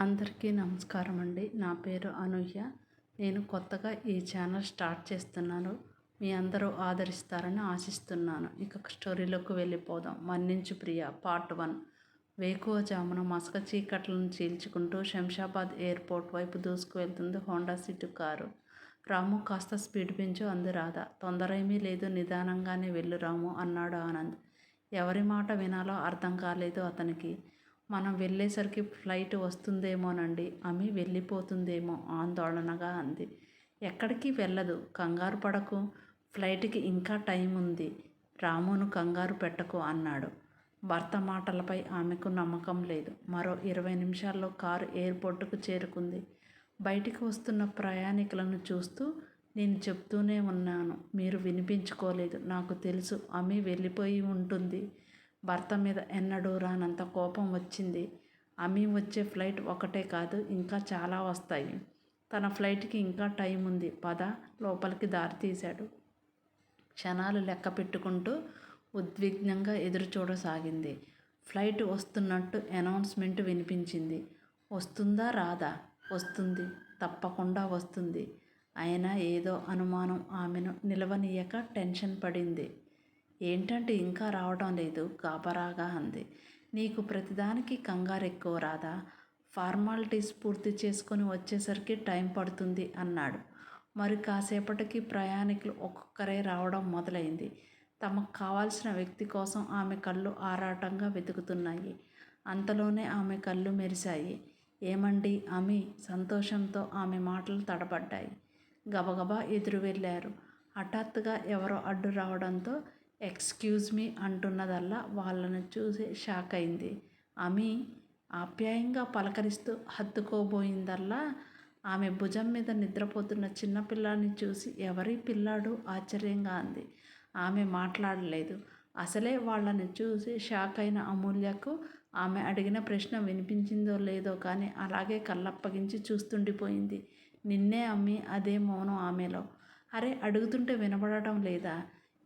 అందరికీ నమస్కారం అండి. నా పేరు అనూహ్య. నేను కొత్తగా ఈ ఛానల్ స్టార్ట్ చేస్తున్నాను. మీ అందరూ ఆదరిస్తారని ఆశిస్తున్నాను. ఇక స్టోరీలోకి వెళ్ళిపోదాం. మన్నించు ప్రియ పార్ట్ 1. వేకువజామున మసక చీకట్లను చీల్చుకుంటూ శంషాబాద్ ఎయిర్పోర్ట్ వైపు దూసుకు వెళ్తుంది హోండా సిటీ కారు. రాము, కాస్త స్పీడ్ పెంచు అంది రాధ. తొందర ఏమీ లేదు, నిదానంగానే వెళ్ళు రాము అన్నాడు ఆనంద్. ఎవరి మాట వినాలో అర్థం కాలేదు అతనికి. మనం వెళ్ళేసరికి ఫ్లైట్ వస్తుందేమోనండి, అమి వెళ్ళిపోతుందేమో ఆందోళనగా అంది. ఎక్కడికి వెళ్ళదు, కంగారు పడకు, ఫ్లైట్కి ఇంకా టైం ఉంది. రామును కంగారు పెట్టకు అన్నాడు. భర్త మాటలపై ఆమెకు నమ్మకం లేదు. మరో 20 నిమిషాల్లో కారు ఎయిర్పోర్టుకు చేరుకుంది. బయటికి వస్తున్న ప్రయాణికులను చూస్తూ, నేను చెప్తూనే ఉన్నాను, మీరు వినిపించుకోలేదు. నాకు తెలుసు, అమి వెళ్ళిపోయి ఉంటుంది. భర్త మీద ఎన్నడూ రానంత కోపం వచ్చింది. అమి వచ్చే ఫ్లైట్ ఒకటే కాదు, ఇంకా చాలా వస్తాయి. తన ఫ్లైట్కి ఇంకా టైం ఉంది, పద లోపలికి దారి తీశాడు. క్షణాలు లెక్క పెట్టుకుంటూ ఉద్విగ్నంగా ఎదురు చూడసాగింది. ఫ్లైట్ వస్తున్నట్టు అనౌన్స్మెంట్ వినిపించింది. వస్తుందా రాదా? వస్తుంది, తప్పకుండా వస్తుంది. అయినా ఏదో అనుమానం ఆమెను నిలవనీయక టెన్షన్ పడింది. ఏంటంటే ఇంకా రావడం లేదు, గాబరాగా అంది. నీకు ప్రతిదానికి కంగారు ఎక్కువ రాదా? ఫార్మాలిటీస్ పూర్తి చేసుకొని వచ్చేసరికి టైం పడుతుంది అన్నాడు. మరి కాసేపటికి ప్రయాణికులు ఒక్కొక్కరే రావడం మొదలైంది. తమకు కావాల్సిన వ్యక్తి కోసం ఆమె కళ్ళు ఆరాటంగా వెతుకుతున్నాయి. అంతలోనే ఆమె కళ్ళు మెరిశాయి. ఏమండి అమి? సంతోషంతో ఆమె మాటలు తడబడ్డాయి. గబగబా ఎదురు వెళ్ళారు. హఠాత్తుగా ఎవరో అడ్డు రావడంతో ఎక్స్క్యూజ్ మీ అంటున్నదల్లా వాళ్ళను చూసి షాక్ అయింది. అమి ఆప్యాయంగా పలకరిస్తూ హత్తుకోబోయిందల్లా ఆమె భుజం మీద నిద్రపోతున్న చిన్నపిల్లాన్ని చూసి ఎవరి పిల్లాడు ఆశ్చర్యంగా అంది. ఆమె మాట్లాడలేదు. అసలే వాళ్ళని చూసి షాక్ అయిన అమూల్యకు ఆమె అడిగిన ప్రశ్న వినిపించిందో లేదో కానీ అలాగే కళ్ళప్పగించి చూస్తుండిపోయింది. నిన్నే అమ్మి. అదే మౌనం ఆమెలో. అరే, అడుగుతుంటే వినపడటం లేదా?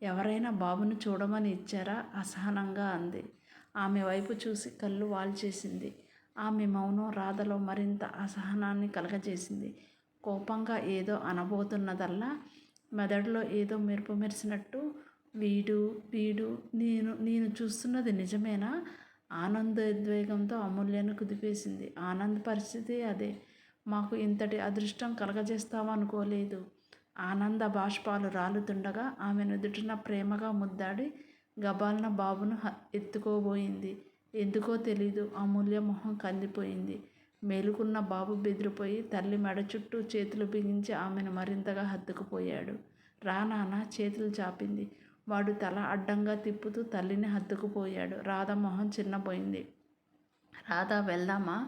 ఎవరైనా బాబును చూడమని ఇచ్చారా? అసహనంగా అంది. ఆమె వైపు చూసి కళ్ళు వాల్చేసింది. ఆమె మౌనం రాధలో మరింత అసహనాన్ని కలగజేసింది. కోపంగా ఏదో అనబోతున్నదల్లా మెదడులో ఏదో మెరుపు మెరిసినట్టు, వీడు వీడు నేను చూస్తున్నది నిజమేనా? ఆనందోద్వేగంతో అమూల్యను కుదిపేసింది. ఆనంద్ పరిస్థితి అదే. మాకు ఇంతటి అదృష్టం కలగజేస్తావనుకోలేదు. ఆనంద బాష్పాలు రాలుతుండగా ఆమె నుదుటిన ప్రేమగా ముద్దాడి గబాల్న బాబును ఎత్తుకోబోయింది. ఎందుకో తెలీదు, అమూల్య మొహం కందిపోయింది. మేలుకున్న బాబు బెదిరిపోయి తల్లి మెడ చుట్టూ చేతులు బిగించి ఆమెను మరింతగా హత్తుకుపోయాడు. రా నాన్న, చేతులు చాపింది. వాడు తల అడ్డంగా తిప్పుతూ తల్లిని హత్తుకుపోయాడు. రాధ మొహం చిన్నపోయింది. రాధ వెళ్దామా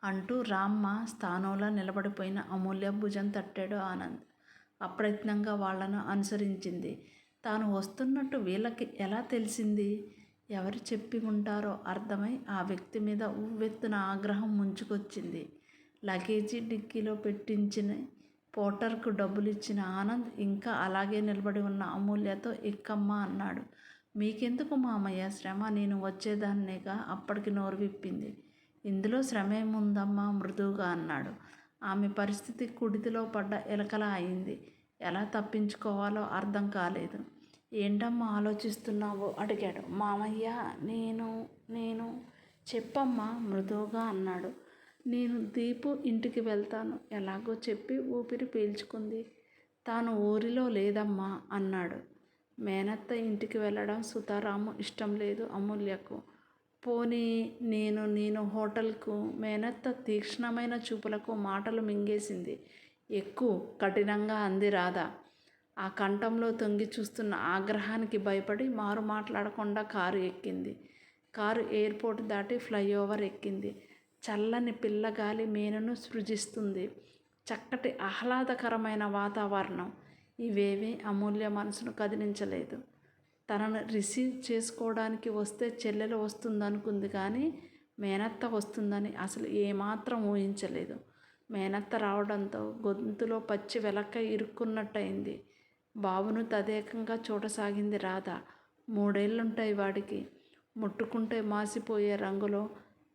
అంటూ రామ్మ స్థానంలో నిలబడిపోయిన అమూల్య భుజం తట్టాడు ఆనంద్. అప్రయత్నంగా వాళ్లను అనుసరించింది. తాను వస్తున్నట్టు వీళ్ళకి ఎలా తెలిసింది? ఎవరు చెప్పి ఉంటారో అర్థమై ఆ వ్యక్తి మీద ఉవ్వెత్తున ఆగ్రహం ముంచుకొచ్చింది. లగేజీ డిక్కీలో పెట్టించిన పోర్టర్కు డబ్బులిచ్చిన ఆనంద్ ఇంకా అలాగే నిలబడి ఉన్న అమూల్యతో ఎక్కమ్మా అన్నాడు. మీకెందుకు మామయ్య శ్రమ, నేను వచ్చేదాన్నేగా. అప్పటికి నోరు విప్పింది. ఇందులో శ్రమేముందమ్మా మృదువుగా అన్నాడు. ఆమె పరిస్థితి కుడితిలో పడ్డ ఎలకలా అయింది. ఎలా తప్పించుకోవాలో అర్థం కాలేదు. ఏంటమ్మా ఆలోచిస్తున్నావు అడిగాడు. మామయ్య, నేను చెప్పమ్మా మృదువుగా అన్నాడు. నేను దీపు ఇంటికి వెళ్తాను ఎలాగో చెప్పి ఊపిరి పీల్చుకుంది. తాను ఊరిలో లేదమ్మా అన్నాడు. మేనత్త ఇంటికి వెళ్ళడం సుతారాము ఇష్టం లేదు అమూల్యకు. పోనీ నేను హోటల్కు. మేనత్త తీక్ష్ణమైన చూపులకు మాటలు మింగేసింది. ఎక్కువ కఠినంగా అంది రాధ. ఆ కంఠంలో తొంగి చూస్తున్న ఆగ్రహానికి భయపడి మారు మాట్లాడకుండా కారు ఎక్కింది. కారు ఎయిర్పోర్ట్ దాటి ఫ్లైఓవర్ ఎక్కింది. చల్లని పిల్లగాలి మేనను సృజిస్తుంది. చక్కటి ఆహ్లాదకరమైన వాతావరణం. ఇవేమీ అమూల్య మనసును కదిలించలేదు. తనను రిసీవ్ చేసుకోవడానికి వస్తే చెల్లెలు వస్తుందనుకుంది కానీ మేనత్త వస్తుందని అసలు ఏమాత్రం ఊహించలేదు. మేనత్త రావడంతో గొంతులో పచ్చి వెలక్కై ఇరుక్కున్నట్టయింది. బాబును తదేకంగా చూడసాగింది రాధ. 3 ఏళ్లుంటాయి వాడికి. ముట్టుకుంటే మాసిపోయే రంగులో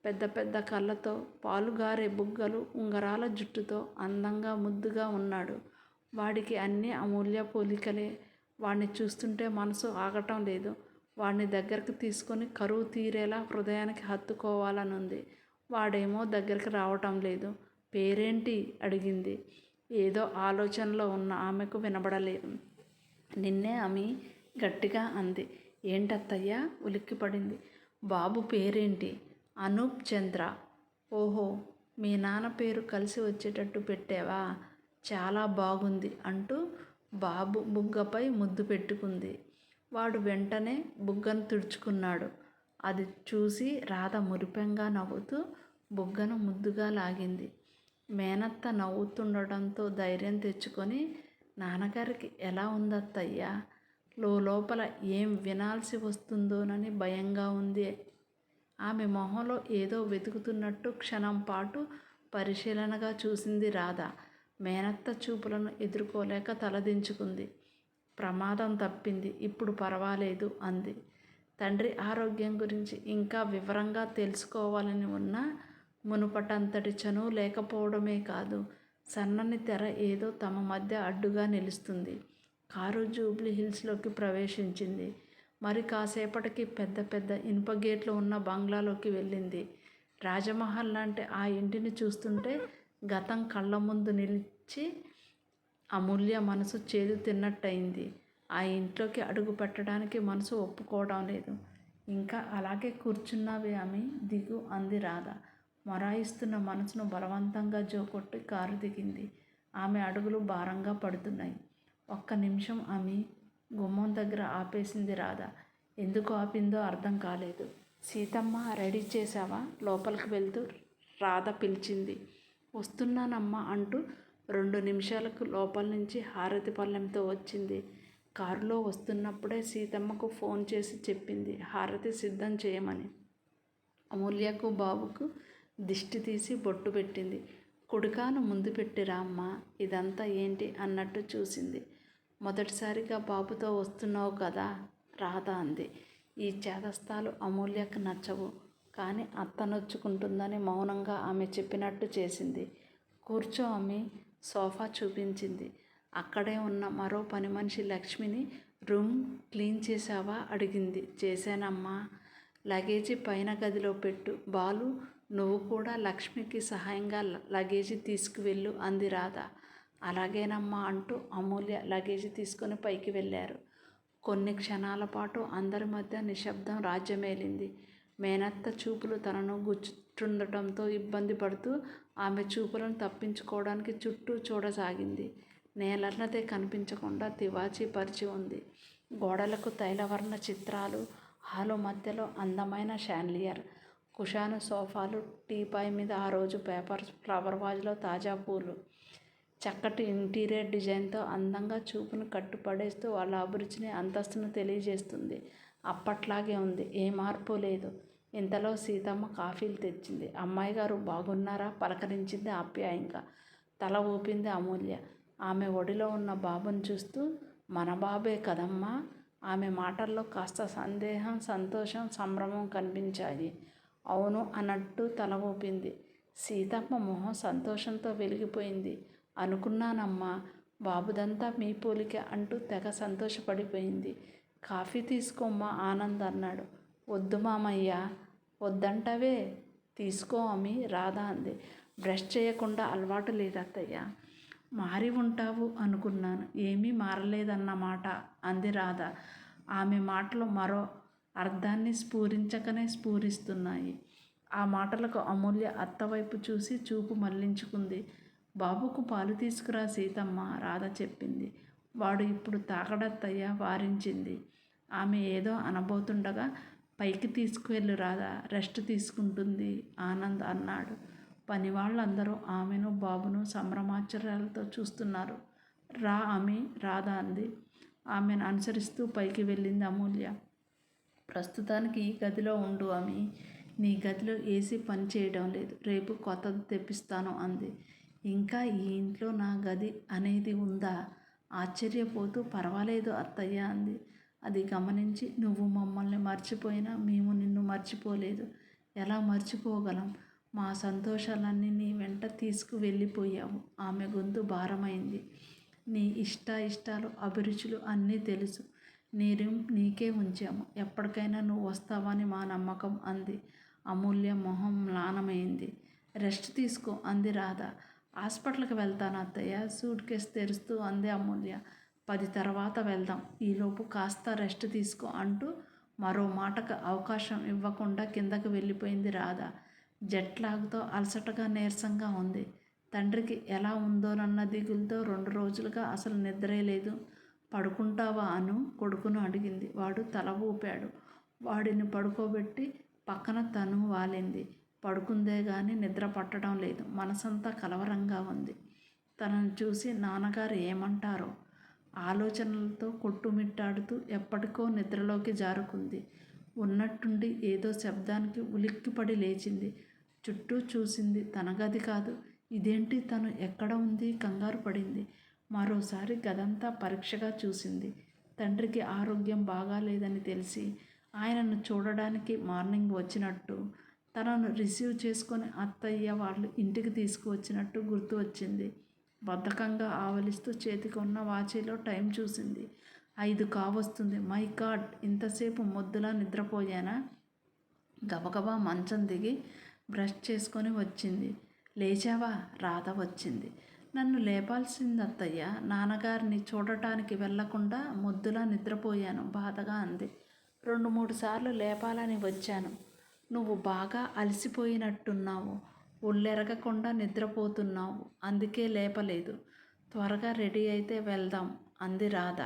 పెద్ద పెద్ద కళ్ళతో, పాలుగారే బుగ్గలు, ఉంగరాల జుట్టుతో అందంగా ముద్దుగా ఉన్నాడు. వాడికి అన్నీ అమూల్య పోలికలే. వాణ్ణి చూస్తుంటే మనసు ఆగటం లేదు. వాణ్ణి దగ్గరకు తీసుకొని కరువు తీరేలా హృదయానికి హత్తుకోవాలనుంది. వాడేమో దగ్గరికి రావటం లేదు. పేరేంటి అడిగింది. ఏదో ఆలోచనలో ఉన్న ఆమెకు వినబడలేదు. నిన్నే అమి గట్టిగా అంది. ఏంటత్తయ్యా? ఉలిక్కిపడింది. బాబు పేరేంటి? అనూప్ చంద్ర. ఓహో, మీ నాన్న పేరు కలిసి వచ్చేటట్టు పెట్టావా? చాలా బాగుంది అంటూ బాబు బుగ్గపై ముద్దు పెట్టుకుంది. వాడు వెంటనే బుగ్గను తుడుచుకున్నాడు. అది చూసి రాధ మురిపెంగా నవ్వుతూ బుగ్గను ముద్దుగా లాగింది. మేనత్త నవ్వుతుండటంతో ధైర్యం తెచ్చుకొని, నాన్నగారికి ఎలా ఉందత్తయ్యా? లోపల ఏం వినాల్సి వస్తుందోనని భయంగా ఉంది. ఆమె మొహంలో ఏదో వెతుకుతున్నట్టు క్షణం పాటు పరిశీలనగా చూసింది రాధ. మేనత్త చూపులను ఎదుర్కోలేక తలదించుకుంది. ప్రమాదం తప్పింది, ఇప్పుడు పర్వాలేదు అంది. తండ్రి ఆరోగ్యం గురించి ఇంకా వివరంగా తెలుసుకోవాలని ఉన్నా మునుపటంతటి చనువు లేకపోవడమే కాదు, సన్నని తెర ఏదో తమ మధ్య అడ్డుగా నిలుస్తుంది. కారు జూబ్లీ హిల్స్లోకి ప్రవేశించింది. మరి కాసేపటికి పెద్ద పెద్ద ఇనుప గేట్లు ఉన్న బంగ్లాలోకి వెళ్ళింది. రాజమహల్ లాంటి ఆ ఇంటిని చూస్తుంటే గతం కళ్ళ ముందు నిలిచి అమూల్య మనసు చేదు తిన్నట్టయింది. ఆ ఇంట్లోకి అడుగు పెట్టడానికి మనసు ఒప్పుకోవడం లేదు. ఇంకా అలాగే కూర్చున్నావే అమి, దిగు అంది రాధ. మొరాయిస్తున్న మనసును బలవంతంగా జోకొట్టి కారు దిగింది. ఆమె అడుగులు భారంగా పడుతున్నాయి. ఒక్క నిమిషం అమి, గుమ్మం దగ్గర ఆపేసింది రాధ. ఎందుకు ఆపిందో అర్థం కాలేదు. సీతమ్మ, రెడీ చేశావా? లోపలికి వెళ్తూ రాధ పిలిచింది. వస్తున్నానమ్మా అంటూ 2 నిమిషాలకు లోపల నుంచి హారతి పళ్ళెంతో వచ్చింది. కారులో వస్తున్నప్పుడే సీతమ్మకు ఫోన్ చేసి చెప్పింది హారతి సిద్ధం చేయమని. అమూల్యకు బాబుకు దిష్టి తీసి బొట్టు పెట్టింది. కుడికాను ముందు పెట్టిరా అమ్మా, ఇదంతా ఏంటి అన్నట్టు చూసింది. మొదటిసారిగా బాబుతో వస్తున్నావు కదా రాధ అంది. ఈ చేదస్తాలు అమూల్యకు నచ్చవు, కానీ అత్త నొచ్చుకుంటుందని మౌనంగా ఆమె చెప్పినట్టు చేసింది. కూర్చో అమ్మి, సోఫా చూపించింది. అక్కడే ఉన్న మరో పని మనిషి లక్ష్మిని రూమ్ క్లీన్ చేశావా అడిగింది. చేశానమ్మా. లగేజీ పైన గదిలో పెట్టు. బాలు, నువ్వు కూడా లక్ష్మికి సహాయంగా లగేజీ తీసుకువెళ్ళు అంది రాధ. అలాగేనమ్మా అంటూ అమూల్య లగేజీ తీసుకొని పైకి వెళ్ళారు. కొన్ని క్షణాల పాటు అందరి మధ్య నిశ్శబ్దం రాజ్యమేలింది. మేనత్త చూపులు తనను గుచ్చుతుండటంతో ఇబ్బంది పడుతూ ఆమె చూపులను తప్పించుకోవడానికి చుట్టూ చూడసాగింది. నేలన్నదే కనిపించకుండా తివాచీ పరిచి ఉంది. గోడలకు తైలవర్ణ చిత్రాలు, హాలు మధ్యలో అందమైన షాన్లియర్, కుషాను సోఫాలు, టీపాయ్ మీద ఆ రోజు పేపర్స్, ఫ్లవర్ వాజ్లో తాజా పూలు. చక్కటి ఇంటీరియర్ డిజైన్తో అందంగా చూపును కట్టుపడేస్తూ వాళ్ళ అభిరుచిని, అంతస్తును తెలియజేస్తుంది. అప్పట్లాగే ఉంది, ఏ మార్పు లేదు. ఇంతలో సీతమ్మ కాఫీలు తెచ్చింది. అమ్మాయి గారు బాగున్నారా పలకరించింది ఆప్యాయంగా. తల ఊపింది అమూల్య. ఆమె ఒడిలో ఉన్న బాబుని చూస్తూ, మన బాబే కదమ్మా? ఆమె మాటల్లో కాస్త సందేహం, సంతోషం, సంభ్రమం కనిపించాయి. అవును అన్నట్టు తల ఊపింది. సీతమ్మ మొహం సంతోషంతో వెలిగిపోయింది. అనుకున్నానమ్మా, బాబుదంతా మీ పోలికే అంటూ తెగ సంతోషపడిపోయింది. కాఫీ తీసుకోమ్మా ఆనంద్ అన్నాడు. వద్దు మామయ్య. వద్దంటావే, తీసుకో అమ్మి రాధ అంది. బ్రష్ చేయకుండా అలవాటు లేదత్తయ్య. మారి ఉంటావు అనుకున్నాను, ఏమీ మారలేదన్నమాట అంది రాధ. ఆమె మాటలు మరో అర్థాన్ని స్ఫూరిస్తున్నాయి. ఆ మాటలకు అమూల్య అత్తవైపు చూసి చూపు మళ్లించుకుంది. బాబుకు పాలు తీసుకురా సీతమ్మ, రాధ చెప్పింది. వాడు ఇప్పుడు తాగడత్తయ్య వారించింది. ఆమె ఏదో అనబోతుండగా, పైకి తీసుకువెళ్ళు రాధా, రెస్ట్ తీసుకుంటుంది ఆనంద్ అన్నాడు. పనివాళ్ళందరూ ఆమెను బాబును సంభ్రమాశ్చర్యాలతో చూస్తున్నారు. రా అమి, రాధ అంది. ఆమెను అనుసరిస్తూ పైకి వెళ్ళింది అమూల్య. ప్రస్తుతానికి ఈ గదిలో ఉండు అమి, నీ గదిలో ఏసీ పని చేయడం లేదు, రేపు కొత్తది తెప్పిస్తాను అంది. ఇంకా ఈ ఇంట్లో నా గది అనేది ఉందా? ఆశ్చర్యపోతూ పర్వాలేదు అత్తయ్య అంది. అది గమనించి, నువ్వు మమ్మల్ని మర్చిపోయినా మేము నిన్ను మర్చిపోలేదు. ఎలా మర్చిపోగలం? మా సంతోషాలన్నీ నీ వెంట తీసుకువెళ్ళిపోయావు. ఆమె గొంతు భారమైంది. నీ ఇష్టాలు అభిరుచులు అన్నీ తెలుసు. నీకే ఉంచాము. ఎప్పటికైనా నువ్వు వస్తావని మా నమ్మకం అంది. అమూల్య మొహం మ్లానమైంది. రెస్ట్ తీసుకో అంది రాధ. హాస్పిటల్కి వెళ్తాను అత్తయ్య సూట్ కేసు తెరుస్తూ అంది అమూల్య. 10 తర్వాత వెళ్దాం. ఈలోపు కాస్త రెస్ట్ తీసుకో అంటూ మరో మాటకు అవకాశం ఇవ్వకుండా కిందకు వెళ్ళిపోయింది రాధ. జెట్ లాగ్తో అలసటగా నీరసంగా ఉంది. తండ్రికి ఎలా ఉందోనన్న దిగులుతో 2 రోజులుగా అసలు నిద్రే లేదు. పడుకుంటావా అను కొడుకును అడిగింది. వాడు తల ఊపాడు. వాడిని పడుకోబెట్టి పక్కన తను వాలింది. పడుకుందే గాని నిద్ర పట్టడం లేదు. మనసంతా కలవరంగా ఉంది. తనను చూసి నాన్నగారు ఏమంటారో ఆలోచనలతో కొట్టుమిట్టాడుతూ ఎప్పటికో నిద్రలోకి జారుకుంది. ఉన్నట్టుండి ఏదో శబ్దానికి ఉలిక్కిపడి లేచింది. చుట్టూ చూసింది. తన గది కాదు. ఇదేంటి, తను ఎక్కడ ఉంది? కంగారు పడింది. మరోసారి గదంతా పరీక్షగా చూసింది. తండ్రికి ఆరోగ్యం బాగాలేదని తెలిసి ఆయనను చూడడానికి మార్నింగ్ వచ్చినట్టు, తనను రిసీవ్ చేసుకొని అత్తయ్య వాళ్ళు ఇంటికి తీసుకువచ్చినట్టు గుర్తు వచ్చింది. బద్ధకంగా ఆవలిస్తూ చేతికి ఉన్న వాచీలో టైం చూసింది. 5 కావస్తుంది. మై గాడ్, ఇంతసేపు మొద్దులా నిద్రపోయానా? గబగబా మంచం దిగి బ్రష్ చేసుకొని వచ్చింది. లేచావా? రాధ వచ్చింది. నన్ను లేపాల్సింది అత్తయ్య. నాన్నగారిని చూడటానికి వెళ్లకుండా మొద్దులా నిద్రపోయాను బాధగా అంది. 2-3 సార్లు లేపాలని వచ్చాను. నువ్వు బాగా అలసిపోయినట్టున్నావు. ఒళ్ళెరగకుండా నిద్రపోతున్నావు. అందుకే లేపలేదు. త్వరగా రెడీ అయితే వెళ్దాం అంది రాధ.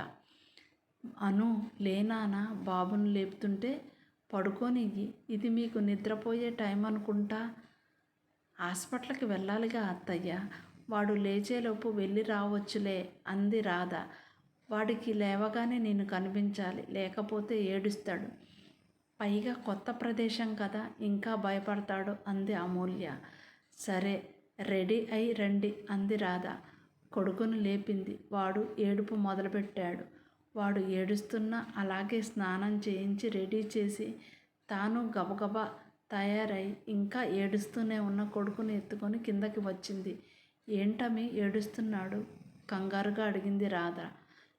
అను లేనానా బాబును లేపుతుంటే. పడుకోనియ్యి. ఇది మీకు నిద్రపోయే టైం అనుకుంటా. హాస్పిటల్కి వెళ్ళాలిగా అత్తయ్య. వాడు లేచేలోపు వెళ్ళి రావచ్చులే అంది రాధ. వాడికి లేవగానే నేను కనిపించాలి, లేకపోతే ఏడుస్తాడు. పైగా కొత్త ప్రదేశం కదా, ఇంకా భయపడతాడు అంది అమూల్య. సరే, రెడీ అయి రండి అంది రాధ. కొడుకును లేపింది. వాడు ఏడుపు మొదలుపెట్టాడు. వాడు ఏడుస్తున్నా అలాగే స్నానం చేయించి రెడీ చేసి తాను గబగబా తయారై ఇంకా ఏడుస్తూనే ఉన్న కొడుకుని ఎత్తుకొని కిందకి వచ్చింది. ఏంటమి ఏడుస్తున్నాడు? కంగారుగా అడిగింది రాధ.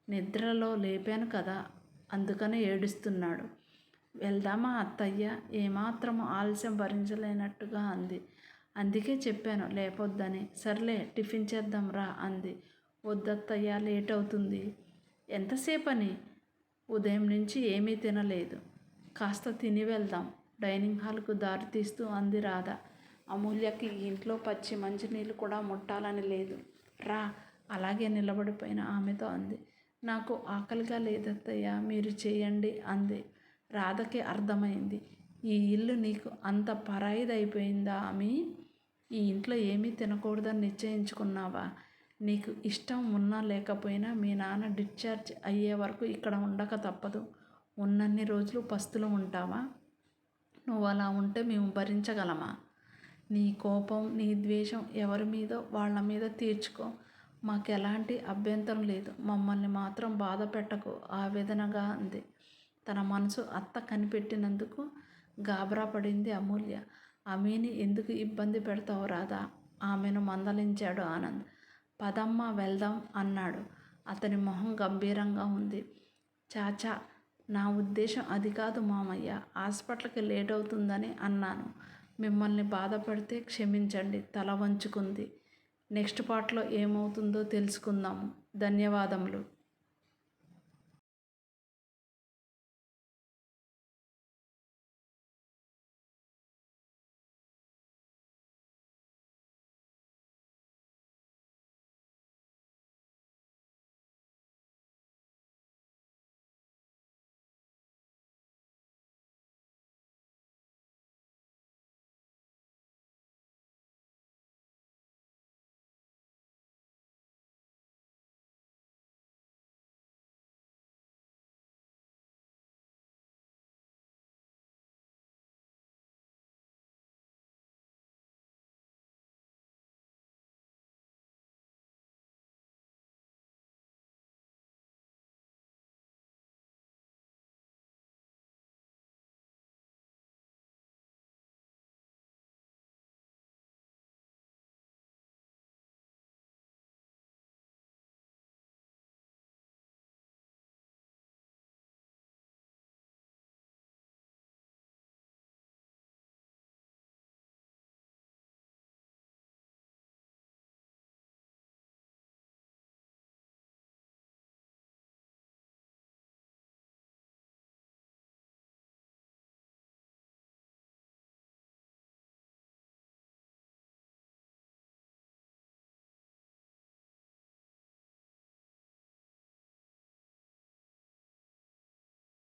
నిద్రలో లేపాను కదా, అందుకనే ఏడుస్తున్నాడు. వెళ్దామా అత్తయ్య? ఏమాత్రము ఆలస్యం భరించలేనట్టుగా అంది. అందుకే చెప్పాను లేపొద్దని. సర్లే, టిఫిన్ చేద్దాం రా అంది. వద్దత్తయ్య, లేట్ అవుతుంది. ఎంతసేపని? ఉదయం నుంచి ఏమీ తినలేదు. కాస్త తిని వెళ్దాం. డైనింగ్ హాల్కు దారి తీస్తూ అంది రాధ. అమూల్యకి ఈ ఇంట్లో పచ్చి మంచినీళ్ళు కూడా ముట్టాలని లేదు. రా, అలాగే నిలబడిపోయిన ఆమెతో అంది. నాకు ఆకలిగా లేదత్తయ్య, మీరు చేయండి అంది. రాధకి అర్థమైంది. ఈ ఇల్లు నీకు అంత పరాయిదైపోయిందా అమి? ఈ ఇంట్లో ఏమీ తినకూడదని నిశ్చయించుకున్నావా? నీకు ఇష్టం ఉన్నా లేకపోయినా మీ నాన్న డిశ్చార్జ్ అయ్యే వరకు ఇక్కడ ఉండక తప్పదు. ఉన్నన్ని రోజులు పస్తులు ఉంటావా? నువ్వు అలా ఉంటే మేము భరించగలమా? నీ కోపం, నీ ద్వేషం ఎవరి మీదో వాళ్ళ మీద తీర్చుకో. మాకెలాంటి అభ్యంతరం లేదు. మమ్మల్ని మాత్రం బాధ పెట్టకు ఆవేదనగా అంది. తన మనసు అత్త కనిపెట్టినందుకు గాబరా పడింది అమూల్య. అమీని ఎందుకు ఇబ్బంది పెడతావు రాధా? ఆమెను మందలించాడు ఆనంద్. పదమ్మా వెళ్దాం అన్నాడు. అతని మొహం గంభీరంగా ఉంది. చాచా, నా ఉద్దేశం అది కాదు మామయ్య. హాస్పిటల్కి లేట్ అవుతుందని అన్నాను. మిమ్మల్ని బాధ పెడితే క్షమించండి. తల వంచుకుంది. నెక్స్ట్ పార్ట్లో ఏమవుతుందో తెలుసుకుందాము. ధన్యవాదములు.